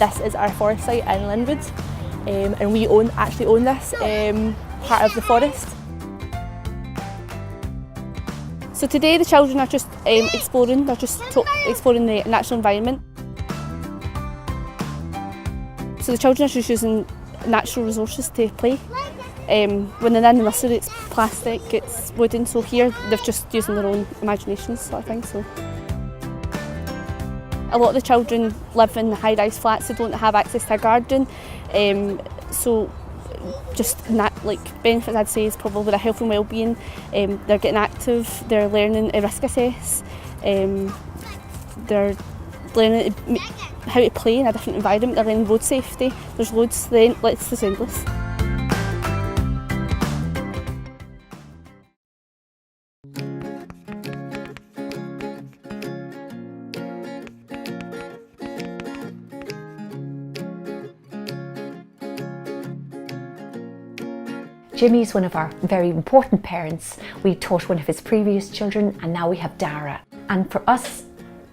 this is our forest site in Linwood, and we actually own this part of the forest. So today the children are just exploring, exploring the natural environment. So the children are just using natural resources to play. When they're in the nursery, it's plastic, it's wooden, so here they're just using their own imaginations, sort of thing. So a lot of the children live in high-rise flats, they don't have access to a garden, so just benefits I'd say is probably their health and well-being. They're getting active, they're learning to risk assess, they're learning how to play in a different environment, they're learning road safety. There's loads, the list is endless. Jimmy's one of our very important parents. We taught one of his previous children and now we have Dara. And for us,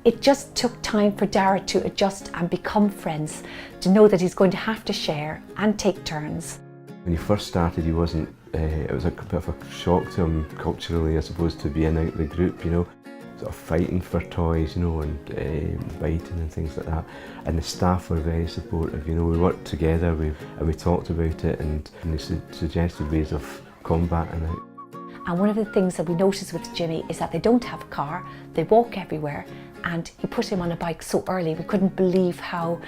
it just took time for Dara to adjust and become friends, to know that he's going to have to share and take turns. When he first started, he wasn't, it was a bit of a shock to him culturally, I suppose, to be in out the group, you know, sort of fighting for toys, you know, and biting and things like that. And the staff were very supportive, you know, we worked together and we talked about it and they suggested ways of combating it. And one of the things that we noticed with Jimmy is that they don't have a car, they walk everywhere, and he put him on a bike so early. We couldn't believe how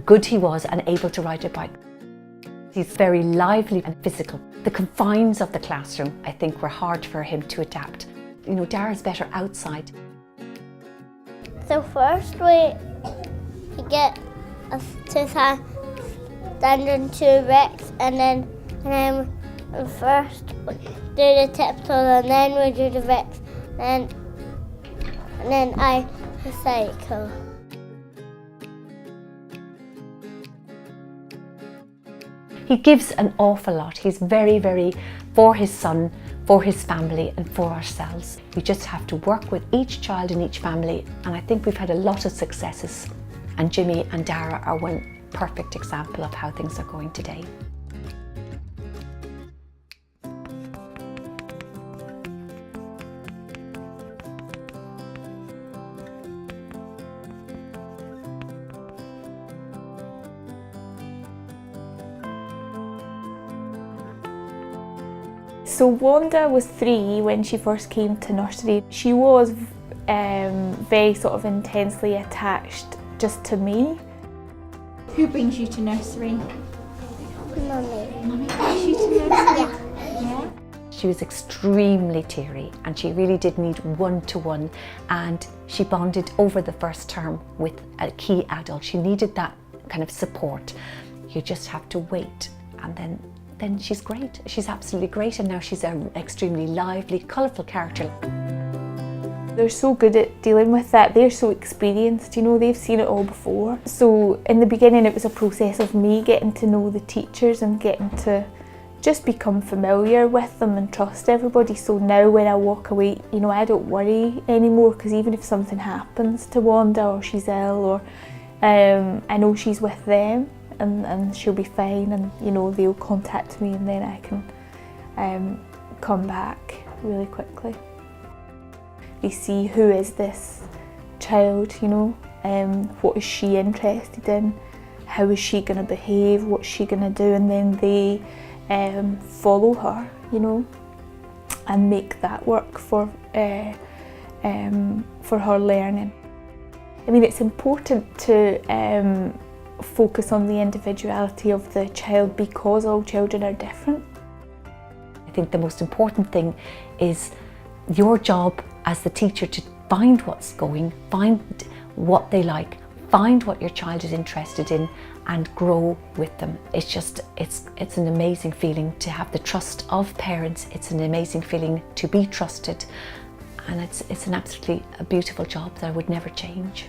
good he was and able to ride a bike. He's very lively and physical. The confines of the classroom, I think, were hard for him to adapt. You know, Dara's better outside. So first you get us to stand on two bricks, and then first we do the tiptoe, and then we do the bricks, and then I cycle. He gives an awful lot. He's very, very for his son, for his family and for ourselves. We just have to work with each child in each family, and I think we've had a lot of successes. And Jimmy and Dara are one perfect example of how things are going today. So Wanda was 3 when she first came to nursery. She was very sort of intensely attached just to me. Who brings you to nursery? Mummy. Mummy brings you to nursery? Yeah. She was extremely teary and she really did need one-to-one, and she bonded over the first term with a key adult. She needed that kind of support. You just have to wait, and then she's great. She's absolutely great, and now she's an extremely lively, colourful character. They're so good at dealing with that. They're so experienced, you know, they've seen it all before. So in the beginning it was a process of me getting to know the teachers and getting to just become familiar with them and trust everybody. So now when I walk away, you know, I don't worry anymore, because even if something happens to Wanda or she's ill, or I know she's with them. And she'll be fine, and you know, they'll contact me, and then I can come back really quickly. You see, who is this child, you know, what is she interested in, how is she going to behave, what's she going to do, and then they follow her, you know, and make that work for her learning. I mean, it's important to focus on the individuality of the child, because all children are different. I think the most important thing is your job as the teacher to find what's going, find what they like, find what your child is interested in, and grow with them. It's just, it's an amazing feeling to have the trust of parents. It's an amazing feeling to be trusted, and it's an absolutely beautiful job that I would never change.